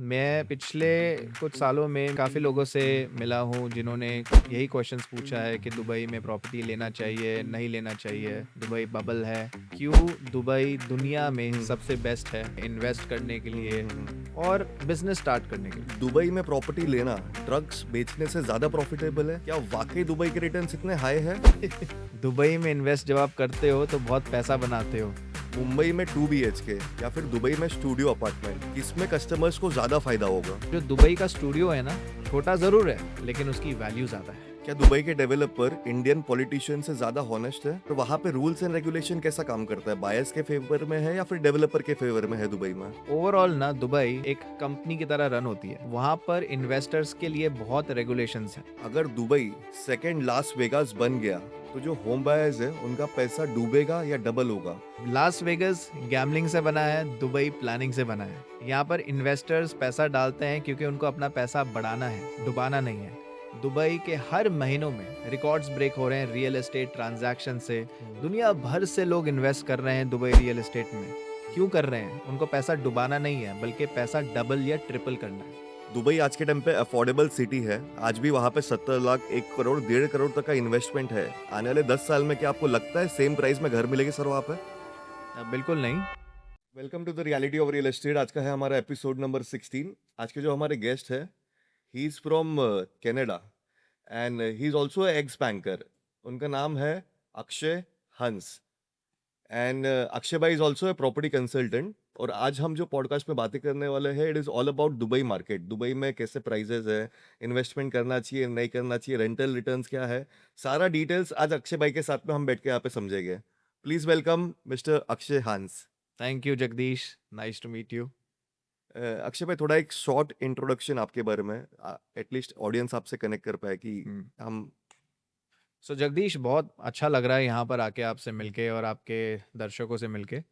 मैं पिछले कुछ सालों में काफ़ी लोगों से मिला हूँ जिन्होंने यही क्वेश्चंस पूछा है कि दुबई में प्रॉपर्टी लेना चाहिए, नहीं लेना चाहिए, दुबई बबल है, क्यों दुबई दुनिया में सबसे बेस्ट है इन्वेस्ट करने के लिए और बिजनेस स्टार्ट करने के लिए। दुबई में प्रॉपर्टी लेना ड्रग्स बेचने से ज्यादा प्रॉफिटेबल है? क्या वाकई दुबई के रिटर्न्स इतने हाई है? दुबई में इन्वेस्ट जब आप करते हो तो बहुत पैसा बनाते हो। मुंबई में 2 BHK या फिर दुबई में स्टूडियो अपार्टमेंट, किसमें कस्टमर्स को ज्यादा फायदा होगा? जो दुबई का स्टूडियो है ना, छोटा ज़रूर है लेकिन उसकी वैल्यू ज़्यादा है। क्या दुबई के डेवलपर इंडियन पॉलिटिशियन से ज्यादा हॉनेस्ट है? तो वहाँ पे रूल्स एंड रेगुलेशन कैसा काम करता है? बायर्स के फेवर में है या फिर डेवलपर के फेवर में है दुबई में? ओवरऑल ना दुबई एक कंपनी की तरह रन होती है। वहाँ पर इन्वेस्टर्स के लिए बहुत रेगुलेशंस हैं। अगर दुबई सेकेंड लास वेगास बन गया तो जो होम बायर्स है उनका पैसा डूबेगा या डबल होगा? लास वेगस गैम्बलिंग से बना है, दुबई प्लानिंग से बना है। यहाँ पर इन्वेस्टर्स पैसा डालते हैं क्योंकि उनको अपना पैसा बढ़ाना है, डुबाना नहीं है। दुबई के हर महीनों में रिकॉर्ड्स ब्रेक हो रहे हैं रियल एस्टेट ट्रांजैक्शन से। दुनिया भर से लोग इन्वेस्ट कर रहे हैं दुबई रियल एस्टेट में। क्यों कर रहे हैं? उनको पैसा डुबाना नहीं है बल्कि पैसा डबल या ट्रिपल करना है। दुबई आज के टाइम पे अफोर्डेबल सिटी है। आज भी वहाँ पे 70 लाख, 1 करोड़, 1.5 करोड़ तक का इन्वेस्टमेंट है। आने वाले 10 साल में क्या आपको लगता है सेम प्राइस में घर मिलेगी सर वहाँ पे? बिल्कुल नहीं। Welcome to the reality of real estate. आज का है हमारा एपिसोड नंबर 16। आज के जो हमारे गेस्ट है, he is from Canada and he is also x banker. उनका नाम है अक्षय हंस एंड अक्षय भाई is also a property consultant. और आज हम जो पॉडकास्ट में बातें करने वाले हैं, it is all about Dubai market. Dubai में कैसे प्राइजेस है, इन्वेस्टमेंट करना चाहिए नहीं करना चाहिए, रेंटल रिटर्न्स क्या है, सारा डिटेल्स आज अक्षय भाई के साथ में हम बैठ के यहाँ पे समझेंगे। Please welcome mister Akshay Hans. Thank you Jagdish, nice to meet you. Akshay भाई, थोड़ा एक शॉर्ट इंट्रोडक्शन आपके बारे में, एटलीस्ट ऑडियंस आपसे कनेक्ट कर पाए कि हम। सो जगदीश, बहुत अच्छा लग रहा है यहाँ पर आके आपसे मिलके और आपके दर्शकों से मिलके।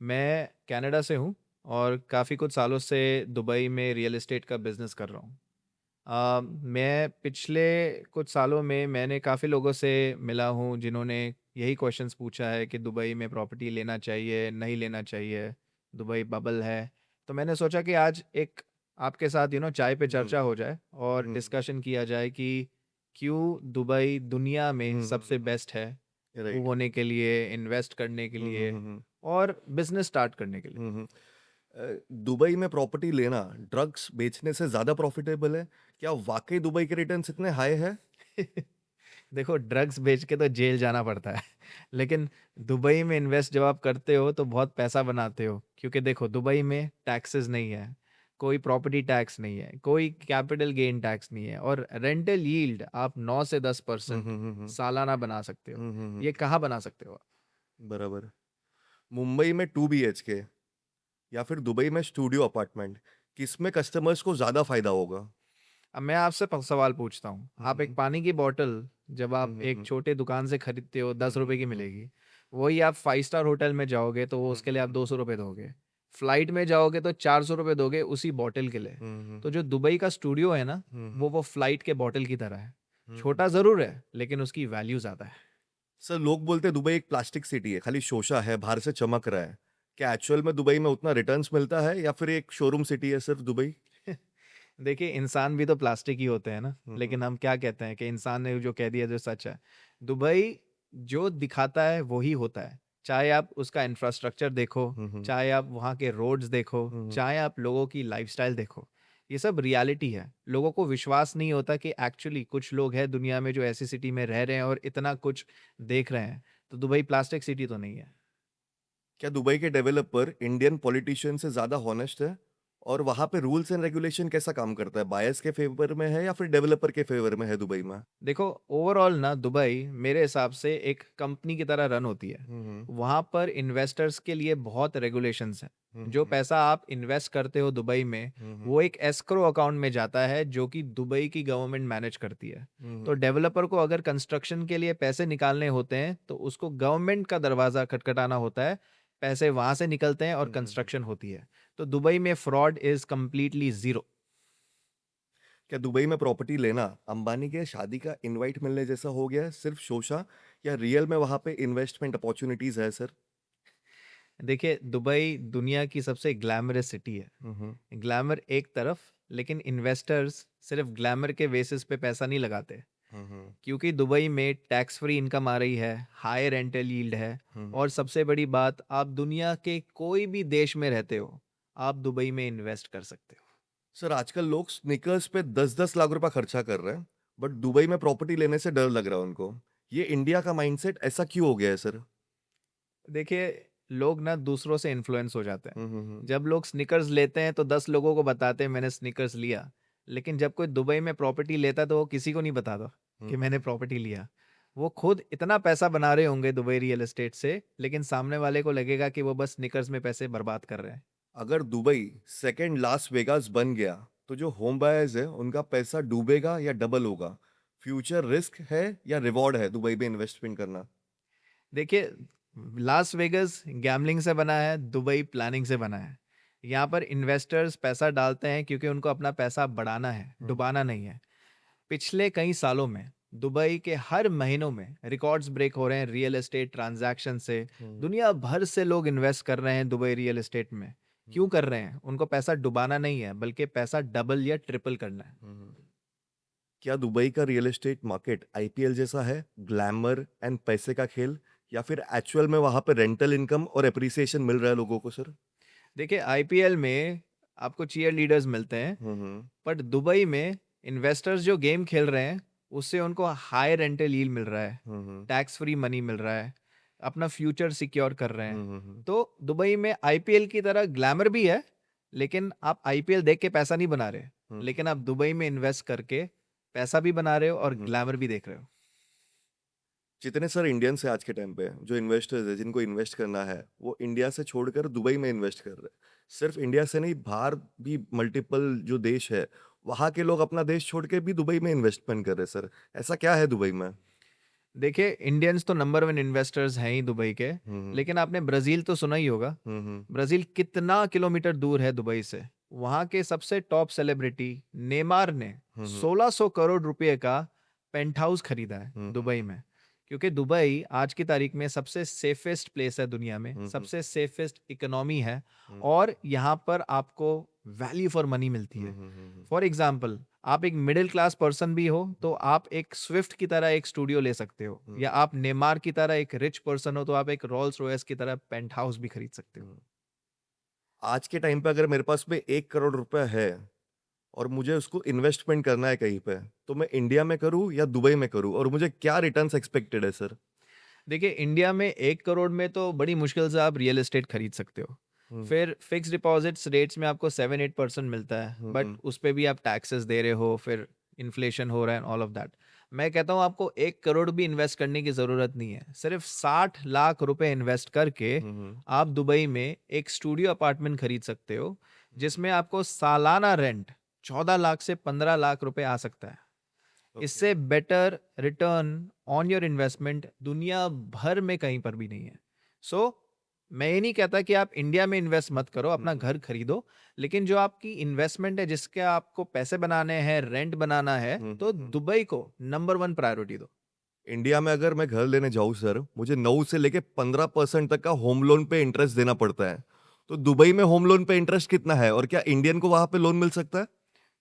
मैं कनाडा से हूँ और काफ़ी कुछ सालों से दुबई में रियल एस्टेट का बिजनेस कर रहा हूँ। मैं पिछले कुछ सालों में मैंने काफ़ी लोगों से मिला हूँ जिन्होंने यही क्वेश्चंस पूछा है कि दुबई में प्रॉपर्टी लेना चाहिए, नहीं लेना चाहिए, दुबई बबल है। तो मैंने सोचा कि आज एक आपके साथ चाय पे हम्म, चर्चा हो जाए और हम्म, डिस्कशन किया जाए कि क्यों दुबई दुनिया में सबसे बेस्ट है मूव राइट। होने के लिए, इन्वेस्ट करने के लिए और बिजनेस स्टार्ट करने के लिए। दुबई में प्रॉपर्टी लेना ड्रग्स बेचने से ज्यादा प्रॉफिटेबल है? क्या वाकई दुबई के रिटर्न्स इतने हाई है? देखो, ड्रग्स बेच के तो जेल जाना पड़ता है लेकिन दुबई में इन्वेस्ट जब आप करते हो तो बहुत पैसा बनाते हो, क्योंकि देखो दुबई में टैक्सेस नहीं है, कोई प्रॉपर्टी टैक्स नहीं है, कोई कैपिटल गेन टैक्स नहीं है और रेंटल यील्ड आप 9 से 10% सालाना बना सकते हो। हम्म। ये कहाँ बना सकते हो आप? बराबर। मुंबई में 2 BHK या फिर दुबई में स्टूडियो अपार्टमेंट, किसमें कस्टमर्स को ज्यादा फायदा होगा? अब मैं आपसे सवाल पूछता हूँ। आप एक पानी की बोतल जब आप एक छोटे दुकान से खरीदते हो 10 रुपए की मिलेगी, वही आप 5 स्टार होटल में जाओगे तो वो उसके लिए आप 200 रुपये दोगे। फ्लाइट में जाओगे तो 400 रुपये दोगे उसी बॉटल के लिए। तो जो दुबई का स्टूडियो है ना, वो फ्लाइट के बॉटल की तरह है। छोटा जरूर है लेकिन उसकी वैल्यू ज्यादा है। सर, लोग बोलते हैं दुबई एक प्लास्टिक सिटी है, खाली शोशा है, बाहर से चमक रहा है। क्या एक्चुअल में दुबई में उतना रिटर्न्स मिलता है या फिर एक शोरूम सिटी है सिर्फ दुबई? देखिए, इंसान भी तो प्लास्टिक ही होते हैं ना, लेकिन हम क्या कहते हैं कि इंसान ने जो कह दिया जो सच है। दुबई जो दिखाता है वो ही होता है। चाहे आप उसका इंफ्रास्ट्रक्चर देखो, चाहे आप वहाँ के रोड्स देखो, चाहे आप लोगों की लाइफस्टाइल देखो, ये सब रियलिटी है। लोगों को विश्वास नहीं होता कि एक्चुअली कुछ लोग हैं दुनिया में जो ऐसी सिटी में रह रहे हैं और इतना कुछ देख रहे हैं। तो दुबई प्लास्टिक सिटी तो नहीं है। क्या दुबई के डेवलपर इंडियन पॉलिटिशियन से ज्यादा हॉनेस्ट है? और वहां पे रूल्स एंड रेगुलेशन कैसा काम करता है? बायर्स के फेवर में है या फिर डेवलपर के फेवर में है दुबई में? देखो, ओवरऑल ना दुबई मेरे हिसाब से एक कंपनी की तरह रन होती है। हम्म, वहाँ पर इन्वेस्टर्स के लिए बहुत रेगुलेशंस हैं। जो हम्म, पैसा आप इन्वेस्ट करते हो दुबई में, हम्म, वो एक एस्क्रो अकाउंट में जाता है जो कि दुबई की गवर्नमेंट मैनेज करती है। तो हम्म, डेवलपर को अगर कंस्ट्रक्शन के लिए पैसे निकालने होते हैं तो उसको गवर्नमेंट का दरवाज़ा खटखटाना होता है। पैसे वहाँ से निकलते हैं और हम्म। कंस्ट्रक्शन होती है। तो दुबई में फ्रॉड इज़ कम्प्लीटली ज़ीरो। क्या दुबई में प्रॉपर्टी लेना अंबानी के शादी का इनवाइट मिलने जैसा हो गया है? सिर्फ शोशा या रियल में वहां पे इन्वेस्टमेंट अपॉर्चुनिटीज है सर? देखिए, दुबई दुनिया की सबसे ग्लैमरस सिटी है। हम्म ग्लैमर एक तरफ, लेकिन इन्वेस्टर्स सिर्फ ग्लैमर के बेसिस पे पैसा नहीं लगाते, हम्म क्योंकि दुबई में टैक्स फ्री इनकम आ रही है, हाई रेंटल यील्ड है, हम्म और सबसे बड़ी बात, आप दुनिया के कोई भी देश में रहते हो, आप दुबई में इन्वेस्ट कर सकते हो। सर, आजकल लोग स्निकर्स पे 10-10 लाख रुपए खर्चा कर रहे हैं, बट दुबई में प्रॉपर्टी लेने से डर लग रहा है उनको। ये इंडिया का माइंडसेट ऐसा क्यों हो गया है सर? देखिए, लोग ना दूसरों से इन्फ्लुएंस हो जाते हैं। हम्म जब लोग स्निकर्स लेते हैं तो 10 लोगों को बताते हैं मैंने स्निकर्स लिया, लेकिन जब कोई दुबई में प्रॉपर्टी लेता तो वो किसी को नहीं बताता कि मैंने हम्म प्रॉपर्टी लिया। वो खुद इतना पैसा बना रहे होंगे दुबई रियल एस्टेट से, लेकिन सामने वाले को लगेगा कि वो बस स्निकर्स में पैसे बर्बाद कर रहे हैं। अगर दुबई सेकंड लास वेगास बन गया, तो जो होम बायर्स है उनका पैसा डूबेगा या डबल होगा? फ्यूचर रिस्क है या रिवॉर्ड है दुबई में इन्वेस्टमेंट करना? देखिए, लास वेगस गैम्बलिंग से बना है, दुबई प्लानिंग से बना है। यहाँ पर इन्वेस्टर्स पैसा डालते हैं क्योंकि उनको अपना पैसा बढ़ाना है, हम्म डुबाना नहीं है। पिछले कई सालों में दुबई के हर महीनों में रिकॉर्ड्स ब्रेक हो रहे हैं रियल एस्टेट ट्रांजैक्शन से। हम्म दुनिया भर से लोग इन्वेस्ट कर रहे हैं दुबई रियल एस्टेट में। हम्म क्यों कर रहे हैं? उनको पैसा डुबाना नहीं है, बल्कि पैसा डबल या ट्रिपल करना है। हम्म। क्या दुबई का रियल एस्टेट मार्केट आईपीएल जैसा है, ग्लैमर एंड पैसे का खेल, या फिर एक्चुअल में वहां पे रेंटल इनकम और एप्रिसिएशन मिल रहा है लोगों को सर? देखिए, आईपीएल में आपको चीयर लीडर्स मिलते हैं, हम्म बट दुबई में इन्वेस्टर्स जो गेम खेल रहे हैं, उससे उनको हाई रेंटल यील्ड मिल रहा है, हम्म टैक्स फ्री मनी मिल रहा है, अपना फ्यूचर सिक्योर कर रहे हैं। हम्म तो दुबई में आईपीएल की तरह ग्लैमर भी है, लेकिन आप आईपीएल देख के पैसा नहीं बना रहे, हम्म लेकिन आप दुबई में इन्वेस्ट करके पैसा भी बना रहे हो और हम्म। ग्लैमर भी देख रहे हो। जितने सर इंडियंस है आज के टाइम पे, जो इन्वेस्टर्स है जिनको इन्वेस्ट करना है, वो इंडिया से छोड़कर दुबई में इन्वेस्ट कर रहे हैं। सिर्फ इंडिया से नहीं, बाहर भी मल्टीपल जो देश है, वहाँ के लोग अपना देश छोड़ के भी दुबई में इन्वेस्टमेंट कर रहे हैं सर। ऐसा क्या है दुबई में? देखिए, इंडियंस तो नंबर वन इन्वेस्टर्स हैं ही दुबई के, हम्म लेकिन आपने ब्राजील तो सुना ही होगा। हम्म ब्राजील कितना किलोमीटर दूर है दुबई से। वहां के सबसे टॉप सेलिब्रिटी नेमार ने हम्म 1600 करोड़ रुपए का पेंट हाउस खरीदा है हम्म दुबई में, क्योंकि दुबई आज की तारीख में सबसे सेफेस्ट प्लेस है दुनिया में, हम्म सबसे सेफेस्ट इकोनॉमी है, हम्म और यहाँ पर आपको वैल्यू फॉर मनी मिलती है। हम्म फॉर एग्जाम्पल, आप एक मिडिल क्लास पर्सन भी हो तो आप एक स्विफ्ट की तरह एक स्टूडियो ले सकते हो, हम्म या आप नेमार की तरह एक रिच पर्सन हो तो आप एक रोल्स रॉयस की तरह पेंट हाउस भी खरीद सकते हो। हम्म। आज के टाइम पे अगर मेरे पास में 1 करोड़ रुपए है और मुझे उसको इन्वेस्टमेंट करना है कहीं पे, तो मैं इंडिया में करूँ या दुबई में करूँ, और मुझे क्या रिटर्न्स एक्सपेक्टेड है सर? देखिए, इंडिया में 1 करोड़ में तो बड़ी मुश्किल से आप रियल एस्टेट खरीद सकते हो। हम्म फिर फिक्स डिपॉजिट्स रेट्स में आपको 7-8% मिलता है, बट हम्म उस पे भी आप टैक्सेस दे रहे हो, फिर इन्फ्लेशन हो रहा है, ऑल ऑफ दैट। मैं कहता हूँ आपको 1 करोड़ भी इन्वेस्ट करने की ज़रूरत नहीं है। सिर्फ 60 लाख रुपए इन्वेस्ट करके हम्म आप दुबई में एक स्टूडियो अपार्टमेंट खरीद सकते हो, जिसमें आपको सालाना रेंट 14 लाख से 15 लाख रुपए आ सकता है। ओके। इससे better return on your investment दुनिया भर में कहीं पर भी नहीं है। सो मैं ये नहीं कहता कि आप इंडिया में इन्वेस्ट मत करो, अपना घर खरीदो, लेकिन जो आपकी इन्वेस्टमेंट है जिसके आपको पैसे बनाने हैं, रेंट बनाना है, तो हम्म। दुबई को नंबर वन प्रायोरिटी दो। इंडिया में अगर मैं घर लेने जाऊं सर, मुझे 9 से लेके 15% तक का होम लोन पे इंटरेस्ट देना पड़ता है। तो दुबई में होम लोन पे इंटरेस्ट कितना है, और क्या इंडियन को वहां पे लोन मिल सकता है?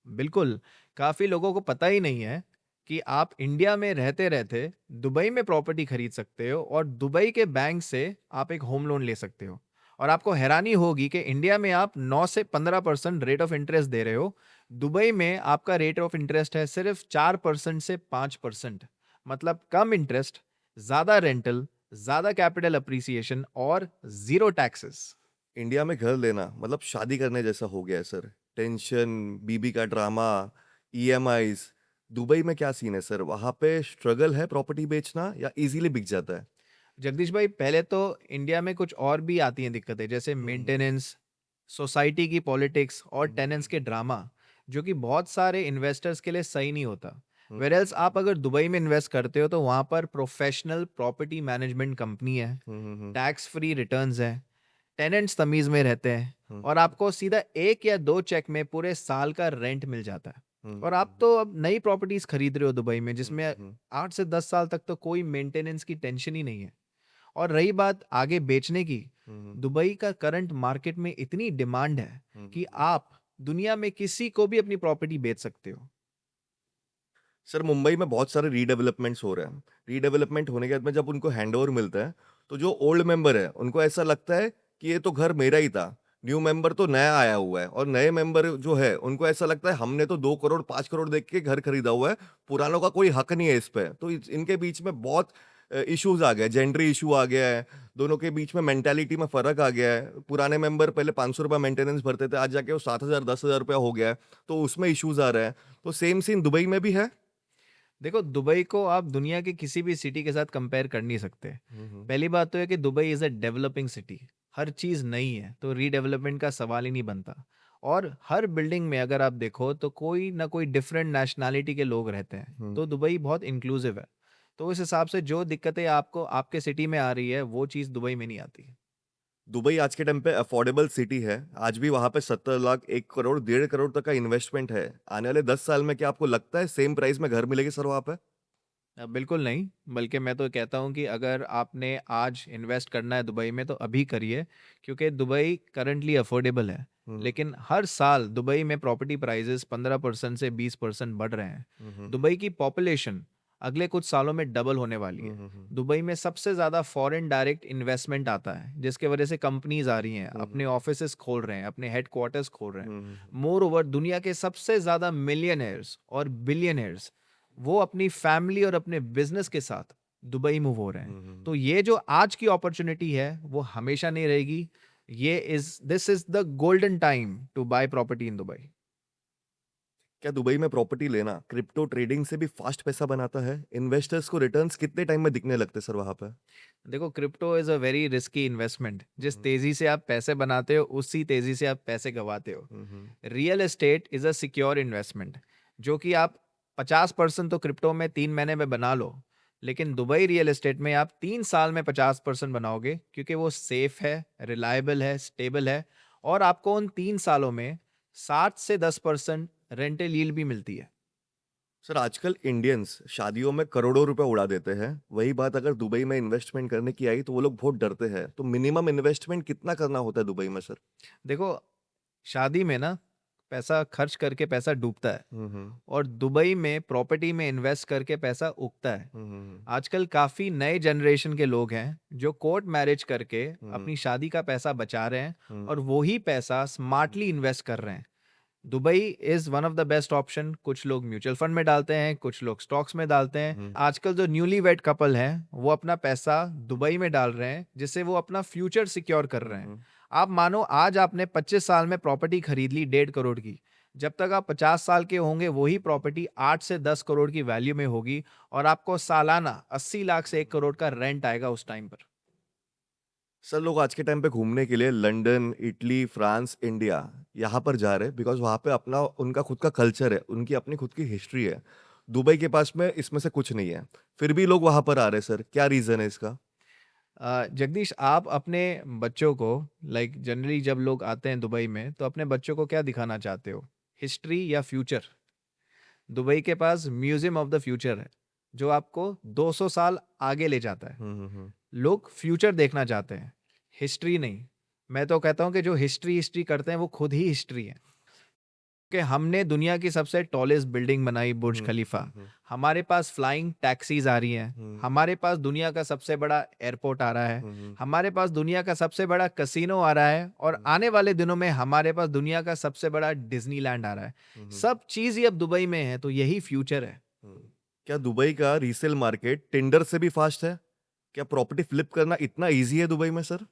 बिल्कुल, काफी लोगों को पता ही नहीं है कि आप इंडिया में रहते रहते दुबई में प्रॉपर्टी खरीद सकते हो, और दुबई के बैंक से आप एक होम लोन ले सकते हो। और आपको हैरानी होगी कि इंडिया में आप 9 से 15% रेट ऑफ इंटरेस्ट दे रहे हो, दुबई में आपका रेट ऑफ इंटरेस्ट है सिर्फ 4% से 5%। मतलब कम इंटरेस्ट, ज्यादा रेंटल, ज्यादा कैपिटल अप्रिसिएशन और जीरो टैक्सेस। इंडिया में घर लेना मतलब शादी करने जैसा हो गया है सर। टेंशन, बीबी का ड्रामा, ईएमआईज। दुबई में क्या सीन है सर? वहां पे स्ट्रगल है प्रॉपर्टी बेचना, या इजीली बिक जाता है? जगदीश भाई, पहले तो इंडिया में कुछ और भी आती हैं दिक्कतें, जैसे हम्म मेंटेनेंस, सोसाइटी की पॉलिटिक्स और टेनेंट्स हम्म के ड्रामा, जो कि बहुत सारे इन्वेस्टर्स के लिए सही नहीं होता। हम्म वेरएल्स आप अगर दुबई में इन्वेस्ट करते हो तो वहाँ पर प्रोफेशनल प्रॉपर्टी मैनेजमेंट कंपनी है, हम्म टैक्स फ्री रिटर्न्स हैं, टेनेंट्स तमीज में रहते हैं, हम्म और आपको सीधा 1 या 2 चेक में पूरे साल का रेंट मिल जाता है। हम्म और आप तो अब नई प्रॉपर्टीज खरीद रहे हो दुबई में, हम्म जिसमें हम्म 8 से 10 साल तक तो कोई मेंटेनेंस की टेंशन ही नहीं है। और रही बात आगे बेचने की, हम्म, दुबई का करंट मार्केट में इतनी डिमांड है कि हम्म। आप दुनिया में किसी को भी अपनी प्रॉपर्टी बेच सकते हो। सर मुंबई में बहुत सारे रीडेवलपमेंट्स हो रहे हैं। रीडेवलपमेंट होने के बाद में जब उनको हैंडओवर मिलता है तो जो ओल्ड मेंबर है उनको ऐसा लगता है कि ये तो घर मेरा ही था। न्यू मेंबर तो नया आया हुआ है और नए मेंबर जो है उनको ऐसा लगता है हमने तो 2 करोड़ 5 करोड़ देख के घर खरीदा हुआ है, पुरानों का कोई हक नहीं है इस पे। तो इनके बीच में बहुत इश्यूज आ गए, जेंडरी इशू आ गया है, दोनों के बीच में मेंटालिटी में फर्क आ गया है। पुराने मेंबर पहले 500 रुपये मेंटेनेंस भरते थे, आज जाके वो 7,000 10,000 रुपया हो गया है। तो उसमें इश्यूज आ रहे हैं। तो सेम सीन दुबई में भी है। देखो, दुबई को आप दुनिया के किसी भी सिटी के साथ कंपेयर कर नहीं सकते। हम्म, पहली बात तो है कि Dubai is a developing city. हर चीज़ नई है, तो रीडेवलपमेंट का सवाल ही नहीं बनता। और हर बिल्डिंग में अगर आप देखो तो कोई ना कोई डिफरेंट नेशनैलिटी के लोग रहते हैं। हम्म। तो दुबई बहुत इंक्लूसिव है। तो इस हिसाब से जो दिक्कतें आपको आपके सिटी में आ रही है, वो चीज़ दुबई में नहीं आती। दुबई आज के टाइम पे अफोर्डेबल सिटी है। आज भी वहां पे 70 लाख 1 करोड़ 1.5 करोड़ तक का इन्वेस्टमेंट है। आने वाले 10 साल में क्या आपको लगता है सेम प्राइस में घर मिलेगी सर वहां पे? बिल्कुल नहीं, बल्कि मैं तो कहता हूँ कि अगर आपने आज इन्वेस्ट करना है दुबई में तो अभी करिए, क्योंकि दुबई करंटली अफोर्डेबल है। हम्म, लेकिन हर साल दुबई में प्रॉपर्टी प्राइसेस 15% से 20% बढ़ रहे हैं। हम्म, दुबई की पॉपुलेशन अगले कुछ सालों में डबल होने वाली हम्म, है। हम्म, दुबई में सबसे ज़्यादा फॉरेन डायरेक्ट इन्वेस्टमेंट आता है, जिसके वजह से कंपनीज आ रही हैं, हम्म, अपने ऑफिसेस खोल रहे हैं, अपने हेडक्वार्टर्स खोल रहे हैं। हम्म, मोर ओवर, दुनिया के सबसे ज़्यादा मिलियनेयर्स और बिलियनेयर्स वो अपनी फैमिली और अपने बिजनेस के साथ दुबई मूव हो रहे हैं। हम्म। तो ये जो आज की अपॉर्चुनिटी है वो हमेशा नहीं रहेगी। ये is this is the golden time to buy property in Dubai. क्या दुबई में प्रॉपर्टी लेना क्रिप्टो ट्रेडिंग से भी फास्ट पैसा बनाता है? इन्वेस्टर्स को रिटर्न्स कितने टाइम में दिखने लगते सर वहां पे? देखो, crypto is a very risky investment. जिस हम्म, तेजी से आप पैसे बनाते हो उसी तेजी से आप पैसे गंवाते हो। Hmm, real estate is a secure investment, जो कि आप 50% तो क्रिप्टो में 3 महीने में बना लो, लेकिन दुबई रियल एस्टेट में आप 3 साल में 50% बनाओगे, क्योंकि वो सेफ है, रिलायबल है, स्टेबल है। और आपको उन 3 सालों में 7 से 10% रेंटल यील्ड भी मिलती है। सर आजकल इंडियंस शादियों में करोड़ों रुपए उड़ा देते हैं। वही बात अगर दुबई में इन्वेस्टमेंट करने की आई तो वो लोग बहुत डरते हैं। तो मिनिमम इन्वेस्टमेंट कितना करना होता है दुबई में सर? देखो, शादी में ना पैसा खर्च करके पैसा डूबता है, हम्म, और दुबई में प्रॉपर्टी में इन्वेस्ट करके पैसा उगता है। हम्म, आजकल काफ़ी नए जनरेशन के लोग हैं जो कोर्ट मैरिज करके हम्म, अपनी शादी का पैसा बचा रहे हैं, हम्म, और वही पैसा हम्म, स्मार्टली इन्वेस्ट कर रहे हैं। Dubai is one of the best option. कुछ लोग म्यूचुअल फंड में डालते हैं, कुछ लोग स्टॉक्स में डालते हैं। हम्म, आजकल जो न्यूली वेड कपल हैं, वो अपना पैसा दुबई में डाल रहे हैं, जिससे वो अपना फ्यूचर सिक्योर कर रहे हैं। हम्म। आप मानो आज आपने 25 साल में प्रॉपर्टी खरीद ली 1.5 करोड़ की, जब तक आप 50 साल के होंगे वही प्रॉपर्टी 8 से 10 करोड़ की वैल्यू में होगी, और आपको सालाना 80 लाख से 1 करोड़ का रेंट आएगा उस टाइम पर। सर लोग आज के टाइम पे घूमने के लिए लंदन, इटली, फ्रांस, इंडिया यहाँ पर जा रहे हैं बिकॉज वहाँ पे अपना उनका खुद का कल्चर है, उनकी अपनी खुद की हिस्ट्री है। दुबई के पास में इसमें से कुछ नहीं है, फिर भी लोग वहाँ पर आ रहे हैं सर। क्या रीज़न है इसका? जगदीश, आप अपने बच्चों को, लाइक जनरली जब लोग आते हैं दुबई में तो अपने बच्चों को क्या दिखाना चाहते हो, हिस्ट्री या फ्यूचर? दुबई के पास म्यूजियम ऑफ द फ्यूचर है, जो आपको 200 साल आगे ले जाता है। हम्म। लोग फ्यूचर देखना चाहते हैं, हिस्ट्री नहीं। मैं तो कहता हूँ कि जो हिस्ट्री हिस्ट्री करते हैं वो खुद ही हिस्ट्री है। कि हमने दुनिया की सबसे टॉलेस्ट बिल्डिंग बनाई, बुर्ज हम्म, खलीफा। हम्म, हमारे पास फ्लाइंग टैक्सीज आ रही हैं। हम्म, हमारे पास दुनिया का सबसे बड़ा एयरपोर्ट आ रहा है। हम्म, हमारे पास दुनिया का सबसे बड़ा कसिनो आ रहा है, और हम्म, आने वाले दिनों में हमारे पास दुनिया का सबसे बड़ा डिज्नीलैंड आ रहा है। हम्म, सब चीज़ ही अब दुबई में है, तो यही फ्यूचर है। हम्म। क्या दुबई का रीसेल मार्केट टिंडर से भी फास्ट है? क्या प्रॉपर्टी फ्लिप करना इतना इजी है दुबई में सर?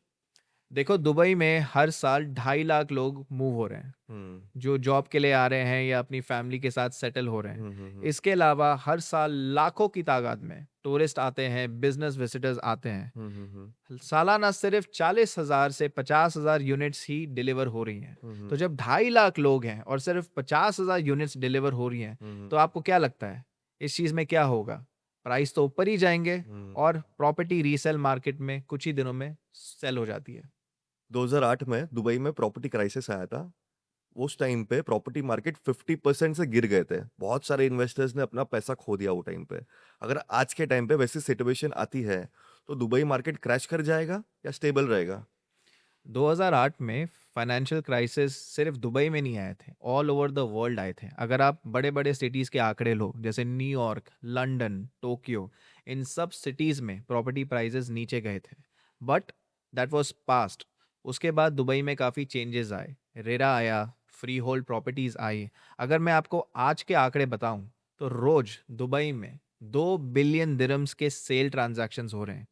देखो, दुबई में हर साल 2.5 लाख लोग मूव हो रहे हैं, हम्म, जो जॉब के लिए आ रहे हैं या अपनी फैमिली के साथ सेटल हो रहे हैं। हम्म, इसके अलावा हर साल लाखों की तादाद में टूरिस्ट आते हैं, बिजनेस विजिटर्स आते हम्म, हैं। सालाना सिर्फ 40,000 से 50,000 यूनिट्स ही डिलीवर हो रही हैं। हम्म, तो जब 2.5 लाख लोग हैं और सिर्फ 50,000 यूनिट्स डिलीवर हो रही हैं, हम्म, तो आपको क्या लगता है इस चीज़ में क्या होगा? प्राइस तो ऊपर ही जाएंगे, हम्म। और प्रॉपर्टी रीसेल मार्केट में कुछ ही दिनों में सेल हो जाती है। 2008 में दुबई में प्रॉपर्टी क्राइसिस आया था। उस टाइम पे प्रॉपर्टी मार्केट 50% से गिर गए थे। बहुत सारे इन्वेस्टर्स ने अपना पैसा खो दिया वो टाइम पे। अगर आज के टाइम पे वैसी सिचुएशन आती है तो दुबई मार्केट क्रैश कर जाएगा या स्टेबल रहेगा? 2008 में फाइनेंशियल क्राइसिस सिर्फ दुबई में नहीं आए थे, ऑल ओवर द वर्ल्ड आए थे। अगर आप बड़े बड़े सिटीज़ के आंकड़े लो, जैसे न्यूयॉर्क, लंदन, टोक्यो, इन सब सिटीज़ में प्रॉपर्टी प्राइसेस नीचे गए थे। But that was past. उसके बाद दुबई में काफ़ी चेंजेस आए, रेरा आया, फ्री होल्ड प्रॉपर्टीज़ आई। अगर मैं आपको आज के आंकड़े बताऊं, तो रोज दुबई में 2 बिलियन दिरम्स के सेल ट्रांजैक्शंस हो रहे हैं।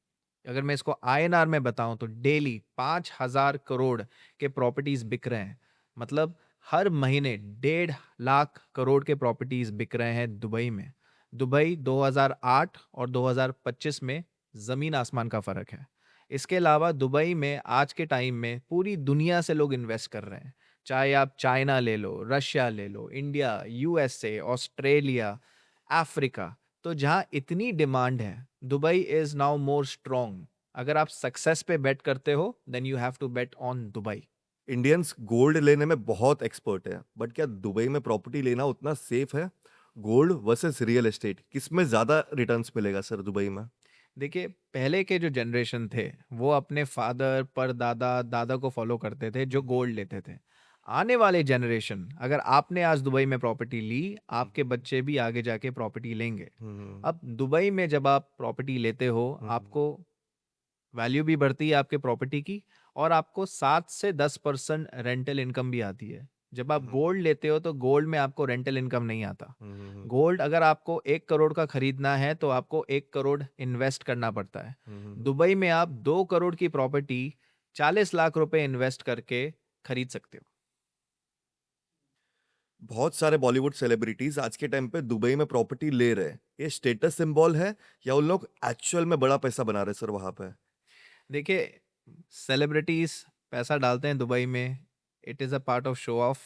अगर मैं इसको आईएनआर में बताऊं, तो डेली 5,000 करोड़ के प्रॉपर्टीज बिक रहे हैं। मतलब हर महीने 1.5 लाख करोड़ के प्रॉपर्टीज बिक रहे हैं दुबई में। दुबई 2008 और 2025 में जमीन आसमान का फर्क है। इसके अलावा दुबई में आज के टाइम में पूरी दुनिया से लोग इन्वेस्ट कर रहे हैं। चाहे आप चाइना ले लो, रशिया ले लो, इंडिया, यूएसए, ऑस्ट्रेलिया, अफ्रीका। तो जहाँ इतनी डिमांड है, Dubai is now more strong. अगर आप सक्सेस पे बेट करते हो, then you have to bet on Dubai. Indians gold लेने में बहुत एक्सपर्ट है, बट क्या दुबई में प्रॉपर्टी लेना उतना सेफ है? गोल्ड वर्सेस रियल एस्टेट, किसमें ज़्यादा रिटर्न्स मिलेगा सर दुबई में? देखिए, पहले के जो जनरेशन थे, वो अपने फादर, परदादा, दादा को फॉलो करते थे, जो गोल्ड लेते थे। आने वाले जनरेशन, अगर आपने आज दुबई में प्रॉपर्टी ली, आपके बच्चे भी आगे जाके प्रॉपर्टी लेंगे। हम्म, अब दुबई में जब आप प्रॉपर्टी लेते हो, हम्म, आपको वैल्यू भी बढ़ती है आपके प्रॉपर्टी की, और आपको 7 से 10% रेंटल इनकम भी आती है। जब आप हम्म, गोल्ड लेते हो, तो गोल्ड में आपको रेंटल इनकम नहीं आता। हम्म, गोल्ड अगर आपको 1 करोड़ का खरीदना है, तो आपको 1 करोड़ इन्वेस्ट करना पड़ता है। हम्म। दुबई में आप 2 करोड़ की प्रॉपर्टी 40 लाख रुपए इन्वेस्ट करके खरीद सकते हो। बहुत सारे बॉलीवुड सेलिब्रिटीज आज के टाइम पे दुबई में प्रॉपर्टी ले रहे हैं, ये स्टेटस सिंबल है या उन लोग एक्चुअल में बड़ा पैसा बना रहे हैं सर वहां पे? देखिए, सेलिब्रिटीज पैसा डालते हैं दुबई में, it is a part of show off.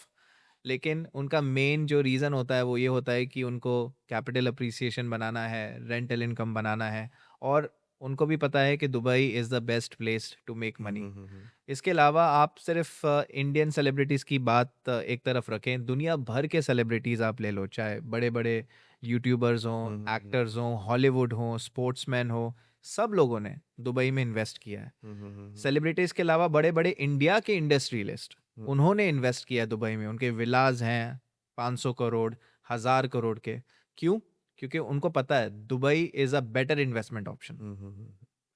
लेकिन उनका मेन जो रीज़न होता है, वो ये होता है कि उनको कैपिटल अप्रिसिएशन बनाना है, रेंटल इनकम बनाना है, और उनको भी पता है कि Dubai is the best place to make hmm, money. Hmm, hmm, इसके अलावा आप सिर्फ इंडियन सेलिब्रिटीज़ की बात एक तरफ रखें, दुनिया भर के सेलिब्रिटीज़ आप ले लो, चाहे बड़े-बड़े यूट्यूबर्स हों, हम्म, एक्टर्स हों, हॉलीवुड हों, स्पोर्ट्समैन हो, सब लोगों ने दुबई में इन्वेस्ट किया है। हम्म, सेलिब्रिटीज़ के अलावा बड़े-बड़े इंडिया के इंडस्ट्रियलिस्ट, हम्म, उन्होंने इन्वेस्ट किया है दुबई में। उनके विलाज हैं 500 करोड़, 1000 करोड़ के। क्यों? क्योंकि उनको पता है Dubai is a better investment option.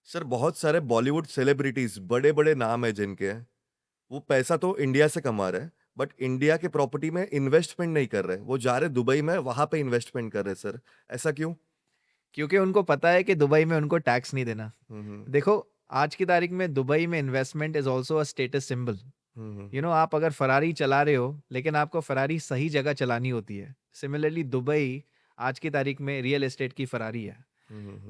Sir बहुत सारे बॉलीवुड सेलिब्रिटीज बड़े बड़े नाम है जिनके, वो पैसा तो इंडिया से कमा रहे हैं, बट इंडिया के प्रॉपर्टी में इन्वेस्टमेंट नहीं कर रहे, वो जा रहे दुबई में वहां पे इन्वेस्टमेंट कर रहे सर, ऐसा क्यों? क्योंकि उनको पता है कि दुबई में उनको टैक्स नहीं देना। हम्म, देखो, आज की तारीख में दुबई में investment is also a status symbol. आप अगर फरारी चला रहे हो, लेकिन आपको फरारी सही जगह चलानी होती है। सिमिलरली दुबई आज की तारीख में रियल एस्टेट की फरारी है।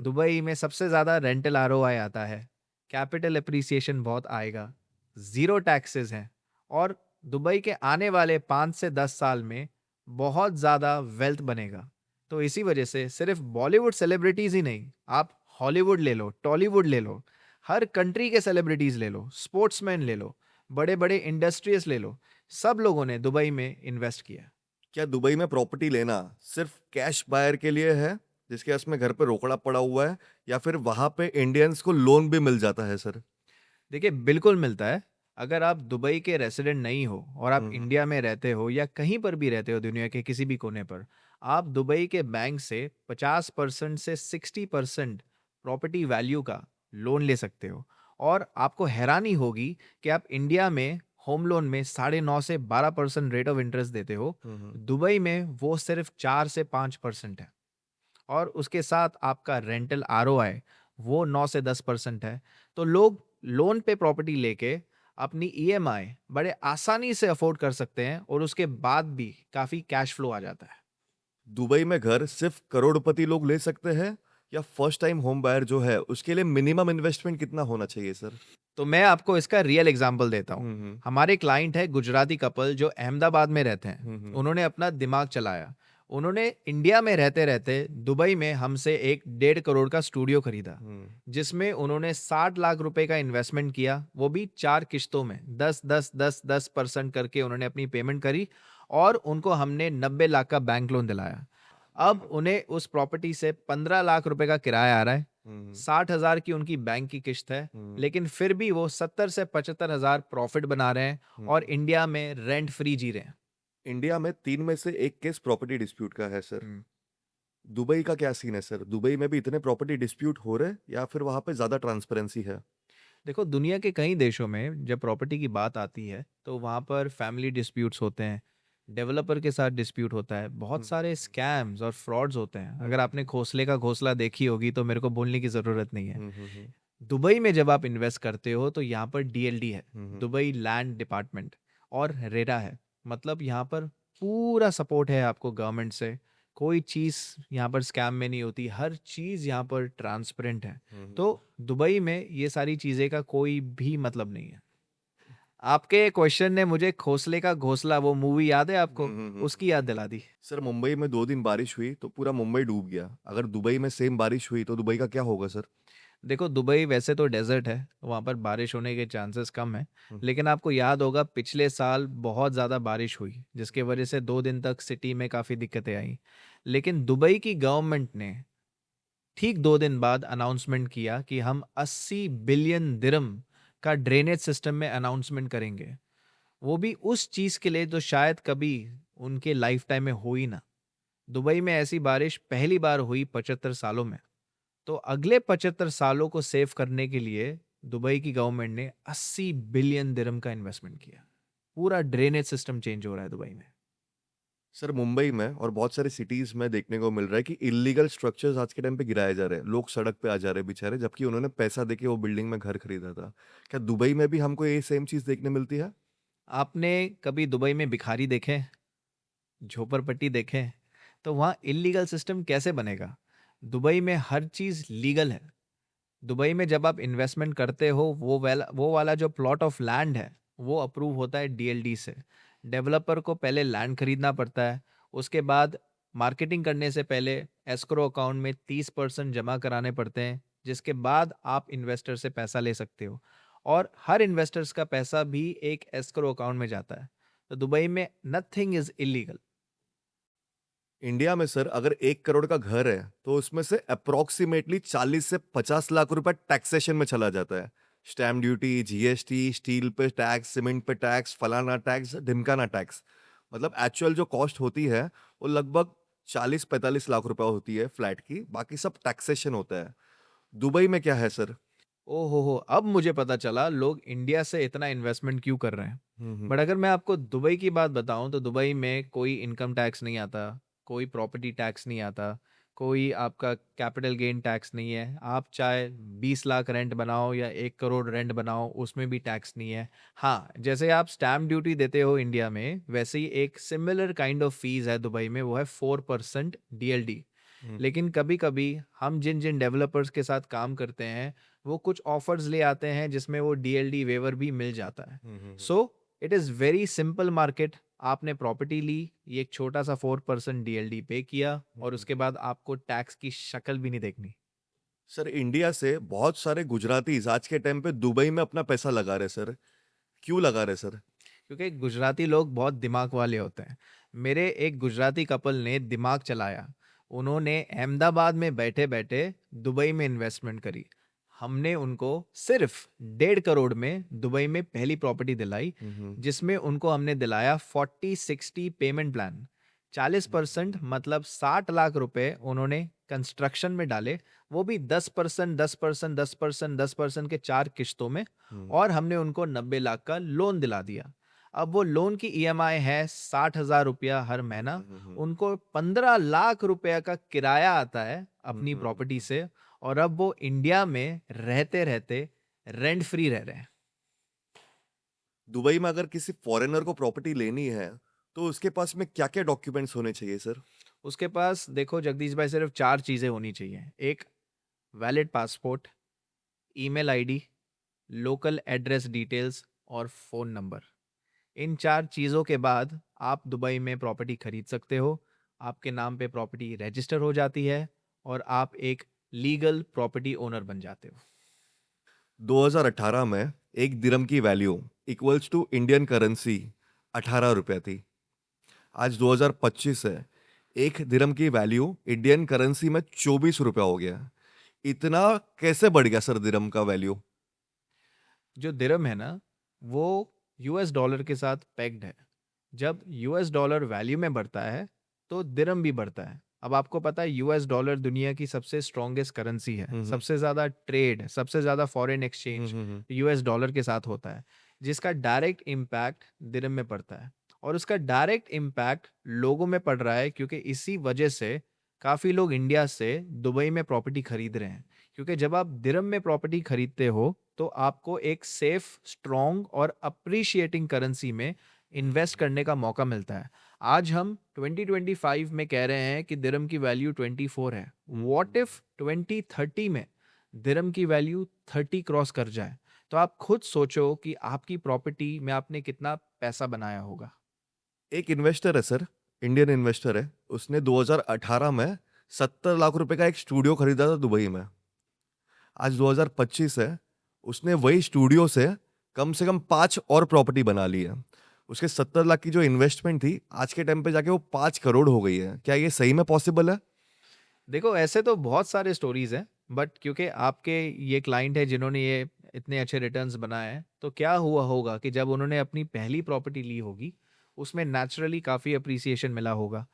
दुबई में सबसे ज़्यादा रेंटल आरओआई आता है, कैपिटल एप्रिसिएशन बहुत आएगा, ज़ीरो टैक्सेस हैं, और दुबई के आने वाले 5 से 10 साल में बहुत ज़्यादा वेल्थ बनेगा। तो इसी वजह से सिर्फ बॉलीवुड सेलिब्रिटीज़ ही नहीं, आप हॉलीवुड ले लो, टॉलीवुड ले लो, हर कंट्री के सेलिब्रिटीज़ ले लो, स्पोर्ट्समैन ले लो, बड़े-बड़े इंडस्ट्रियस ले लो, सब लोगों ने दुबई में इन्वेस्ट किया। क्या दुबई में प्रॉपर्टी लेना सिर्फ कैश बायर के लिए है, जिसके पास में घर पे रोकड़ा पड़ा हुआ है, या फिर वहां पे इंडियंस को लोन भी मिल जाता है सर? देखिए, बिल्कुल मिलता है। अगर आप दुबई के रेसिडेंट नहीं हो और आप हम्म, इंडिया में रहते हो या कहीं पर भी रहते हो दुनिया के किसी भी कोने पर, आप दुबई के बैंक से 50% से 60% प्रॉपर्टी वैल्यू का लोन ले सकते हो। और आपको हैरानी होगी कि आप इंडिया में होम लोन में 9.5 से 12% रेट ऑफ इंटरेस्ट देते हो, हम्म, दुबई में वो सिर्फ 4 से 5% है। और उसके साथ आपका रेंटल आरओआई वो 9 से 10% है। तो लोग लोन पे प्रॉपर्टी लेके अपनी ईएमआई बड़े आसानी से अफोर्ड कर सकते हैं, और उसके बाद भी काफ़ी कैश फ्लो आ जाता है। दुबई में घर सिर्फ करोड़पति लोग ले सकते हैं, या फर्स्ट टाइम होम बायर जो है उसके लिए मिनिमम इन्वेस्टमेंट कितना होना चाहिए सर? तो मैं आपको इसका रियल एग्जांपल देता हूँ। हम्म, हमारे क्लाइंट है गुजराती कपल जो अहमदाबाद में रहते हैं। हम्म, उन्होंने अपना दिमाग चलाया। उन्होंने इंडिया में रहते रहते दुबई में हमसे एक 1.5 करोड़ का स्टूडियो खरीदा, हम्म, जिसमें उन्होंने 60 लाख रुपए का इन्वेस्टमेंट किया, वो भी 4 किश्तों में 10-10-10-10% करके उन्होंने अपनी पेमेंट करी, और उनको हमने 90 लाख का बैंक लोन दिलाया। अब उन्हें उस प्रॉपर्टी से 15 लाख रुपए का किराया आ रहा है। हम्म, 60,000 की उनकी बैंक की किश्त है, हम्म, लेकिन फिर भी वो 70 से 75,000 प्रॉफिट बना रहे हैं हम्म। और इंडिया में रेंट फ्री जी रहे हैं। इंडिया में 3 में से 1 केस प्रॉपर्टी डिस्प्यूट का है सर। हम्म। दुबई का क्या सीन है सर? दुबई में भी इतने प्रॉपर्टी डिस्प्यूट हो रहे हैं या फिर वहाँ पे ज़्यादा ट्रांसपेरेंसी है? देखो, दुनिया के कई देशों में जब प्रॉपर्टी की बात आती है तो वहाँ पर फैमिली डिस्प्यूट्स होते हैं, डेवलपर के साथ डिस्प्यूट होता है, बहुत हुँ, सारे स्कैम्स और फ्रॉड्स होते हैं। हुँ, अगर हुँ, आपने घोंसले का घोंसला देखी होगी तो मेरे को बोलने की ज़रूरत नहीं है। हुँ, हुँ, हुँ, दुबई में जब आप इन्वेस्ट करते हो तो यहाँ पर डीएलडी है, हुँ, हुँ, दुबई लैंड डिपार्टमेंट, और रेरा है। मतलब यहाँ पर पूरा सपोर्ट है आपको गवर्नमेंट से। कोई चीज़ यहाँ पर स्कैम में नहीं होती, हर चीज़ यहाँ पर ट्रांसपेरेंट है। हुँ, हुँ, तो दुबई में ये सारी चीज़ें का कोई भी मतलब नहीं है। आपके क्वेश्चन ने मुझे घोंसले का घोंसला, वो मूवी याद है हुँ, आपको? हुँ, हुँ। उसकी याद दिला दी। सर मुंबई में 2 दिन बारिश हुई तो पूरा मुंबई डूब गया। अगर दुबई में सेम बारिश हुई तो दुबई का क्या होगा सर? देखो, दुबई वैसे तो डेज़र्ट है, वहाँ पर बारिश होने के चांसेस कम हैं। हुँ, लेकिन आपको याद होगा पिछले साल बहुत ज़्यादा बारिश हुई, जिसकी वजह से 2 दिन तक सिटी में काफ़ी दिक्कतें आईं। लेकिन दुबई की गवर्नमेंट ने ठीक 2 दिन बाद अनाउंसमेंट किया कि हम 80 बिलियन दिरहम का ड्रेनेज सिस्टम में अनाउंसमेंट करेंगे। वो भी उस चीज़ के लिए जो शायद कभी उनके लाइफ टाइम में हो ही ना। दुबई में ऐसी बारिश पहली बार हुई 75 सालों में। तो अगले 75 सालों को सेव करने के लिए दुबई की गवर्नमेंट ने 80 बिलियन दिरहम का इन्वेस्टमेंट किया। पूरा ड्रेनेज सिस्टम चेंज हो रहा है दुबई में। सर मुंबई में और बहुत सारे सिटीज़ में देखने को मिल रहा है कि इल्लीगल स्ट्रक्चर्स आज के टाइम पे गिराए जा रहे हैं। लोग सड़क पे आ जा रहे हैं बेचारे, जबकि उन्होंने पैसा देके वो बिल्डिंग में घर खरीदा था। क्या दुबई में भी हमको ये सेम चीज़ देखने मिलती है? आपने कभी दुबई में भिखारी देखे, झोपड़पट्टी देखे? तो वहाँ इल्लीगल सिस्टम कैसे बनेगा? दुबई में हर चीज़ लीगल है। दुबई में जब आप इन्वेस्टमेंट करते हो, वो वाला जो प्लॉट ऑफ लैंड है, वो अप्रूव होता है डीएलडी से। डेवलपर को पहले लैंड खरीदना पड़ता है, उसके बाद मार्केटिंग करने से पहले एस्क्रो अकाउंट में 30% जमा कराने पड़ते हैं, जिसके बाद आप इन्वेस्टर से पैसा ले सकते हो। और हर इन्वेस्टर्स का पैसा भी एक एस्क्रो अकाउंट में जाता है। तो दुबई में नथिंग इज इलीगल। इंडिया में सर अगर 1 करोड़ का घर है तो उसमें से अप्रोक्सीमेटली 40 से 50 लाख रुपए टैक्सेशन में चला जाता है। स्टैम्प ड्यूटी, जीएसटी, स्टील पे टैक्स, सीमेंट पे टैक्स, फलाना टैक्स, ढिमकाना टैक्स। मतलब एक्चुअल जो कॉस्ट होती है वो लगभग 40-45 लाख रुपए होती है फ्लैट की, बाकी सब टैक्सेशन होता है। दुबई में क्या है सर? ओहो! अब मुझे पता चला लोग इंडिया से इतना इन्वेस्टमेंट क्यों कर रहे हैं। हम्म, बट अगर मैं आपको दुबई की बात बताऊँ तो दुबई में कोई इनकम टैक्स नहीं आता, कोई प्रॉपर्टी टैक्स नहीं आता, कोई आपका कैपिटल गेन टैक्स नहीं है। आप चाहे 20 लाख रेंट बनाओ या 1 करोड़ रेंट बनाओ, उसमें भी टैक्स नहीं है। हाँ, जैसे आप स्टैम्प ड्यूटी देते हो इंडिया में, वैसे ही एक सिमिलर काइंड ऑफ फीस है दुबई में, वो है 4% डीएलडी। हम्म, लेकिन कभी-कभी हम जिन-जिन डेवलपर्स के साथ काम करते हैं, वो कुछ ऑफर्स ले आते हैं जिसमें वो डीएलडी वेवर भी मिल जाता है। Hmm, hmm, so it is very simple market. आपने प्रॉपर्टी ली, ये एक छोटा-सा 4% डीएलडी पे किया और हम्म। उसके बाद आपको टैक्स की शक्ल भी नहीं देखनी। सर इंडिया से बहुत सारे गुजरातीज आज के टाइम पे दुबई में अपना पैसा लगा रहे सर। क्यों लगा रहे सर? क्योंकि गुजराती लोग बहुत दिमाग वाले होते हैं। मेरे एक गुजराती कपल ने दिमाग चलाया। उन्होंने अहमदाबाद में बैठे-बैठे दुबई में इन्वेस्टमेंट करी। हमने उनको सिर्फ 1.5 करोड़ में दुबई में पहली प्रॉपर्टी दिलाई, हम्म, जिसमें उनको हमने दिलाया 40-60 पेमेंट प्लान। 40% मतलब 60 लाख रुपए उन्होंने कंस्ट्रक्शन में डाले, वो भी 10%, 10%, 10%, 10% के 4 किश्तों में, हम्म, और हमने उनको 90 लाख का लोन दिला दिया। अब वो लोन की ईएमआई है 60,000 रुपया हर महीना। हम्म, उनको 15 लाख रुपया का किराया आता है हम्म, अपनी हम्म, प्रॉपर्टी से, और अब वो इंडिया में रहते-रहते रेंट फ्री रह रहे हैं। दुबई में अगर किसी फॉरेनर को प्रॉपर्टी लेनी है तो उसके पास में क्या क्या डॉक्यूमेंट्स होने चाहिए सर? उसके पास देखो जगदीश भाई, सिर्फ 4 चीज़ें होनी चाहिए। एक valid passport, email ID, local address details और फ़ोन नंबर। इन 4 चीज़ों के बाद आप दुबई में प्रॉपर्टी खरीद सकते हो। आपके नाम पे प्रॉपर्टी रजिस्टर हो जाती है और आप एक लीगल प्रॉपर्टी ओनर बन जाते हो। 2018 में एक दिरहम की value equals to Indian currency 18 रुपया थी। आज 2025 है, एक दिरहम की वैल्यू इंडियन करेंसी में 24 रुपया हो गया। इतना कैसे बढ़ गया सर दिरहम का वैल्यू? जो दिरहम है ना, वो यूएस डॉलर के साथ पेग्ड है। जब यूएस डॉलर वैल्यू में बढ़ता है, तो दिरहम भी बढ़ता है। अब आपको पता है यूएस डॉलर दुनिया की सबसे स्ट्रॉन्गेस्ट करेंसी है। हम्म, सबसे ज़्यादा ट्रेड, सबसे ज़्यादा फॉरेन हम्म, एक्सचेंज हम्म, यूएस डॉलर के साथ होता है, जिसका डायरेक्ट इम्पैक्ट दिरहम में पड़ता है। और उसका डायरेक्ट इम्पैक्ट लोगों में पड़ रहा है, क्योंकि इसी वजह से काफ़ी लोग इंडिया से दुबई में प्रॉपर्टी खरीद रहे हैं। क्योंकि जब आप दिरहम में प्रॉपर्टी खरीदते हो, तो आपको एक सेफ, स्ट्रॉन्ग और अप्रिशिएटिंग करेंसी में इन्वेस्ट करने का मौका मिलता है। आज हम 2025 में कह रहे हैं कि दिरहम की वैल्यू 24 है। व्हाट इफ 2030 में दिरहम की वैल्यू 30 क्रॉस कर जाए? तो आप खुद सोचो कि आपकी प्रॉपर्टी में आपने कितना पैसा बनाया होगा। एक इन्वेस्टर है सर, इंडियन इन्वेस्टर है, उसने 2018 में 70 लाख रुपए का एक स्टूडियो खरीदा था दुबई में। आज 2025 है, उसने वही स्टूडियो से कम 5 और प्रॉपर्टी बना ली है। उसके 70 लाख की जो इन्वेस्टमेंट थी, आज के टाइम पे जाके वो 5 करोड़ हो गई है। क्या ये सही में पॉसिबल है? देखो, ऐसे तो बहुत सारे स्टोरीज हैं, बट क्योंकि आपके ये क्लाइंट है जिन्होंने ये इतने अच्छे रिटर्न्स बनाए हैं, तो क्या हुआ होगा कि जब उन्होंने अपनी पहली प्रॉपर्टी ली होगी, उसमें नेचुरली काफ़ी अप्रिसिएशन मिला होगा।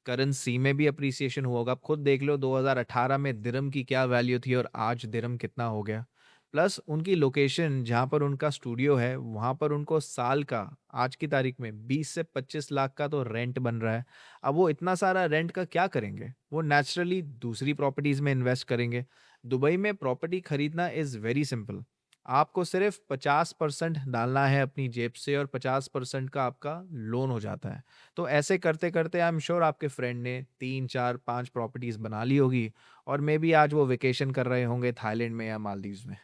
करेंसी में भी अप्रिसिएशन हुआ होगा। आप खुद देख लो 2018 में दिरहम की क्या वैल्यू थी और आज दिरहम कितना हो गया। प्लस उनकी लोकेशन जहाँ पर उनका स्टूडियो है, वहाँ पर उनको साल का आज की तारीख में 20 से 25 लाख का तो रेंट बन रहा है। अब वो इतना सारा रेंट का क्या करेंगे? वो नेचुरली दूसरी प्रॉपर्टीज़ में इन्वेस्ट करेंगे। दुबई में प्रॉपर्टी खरीदना इज़ वेरी सिंपल। आपको सिर्फ 50% डालना है अपनी जेब से और 50% का आपका लोन हो जाता है। तो ऐसे करते-करते आई एम श्योर आपके फ्रेंड ने 3, 4, 5 प्रॉपर्टीज़ बना ली होगी और मे बी आज वो वेकेशन कर रहे होंगे थाईलैंड में या मालदीव्स में।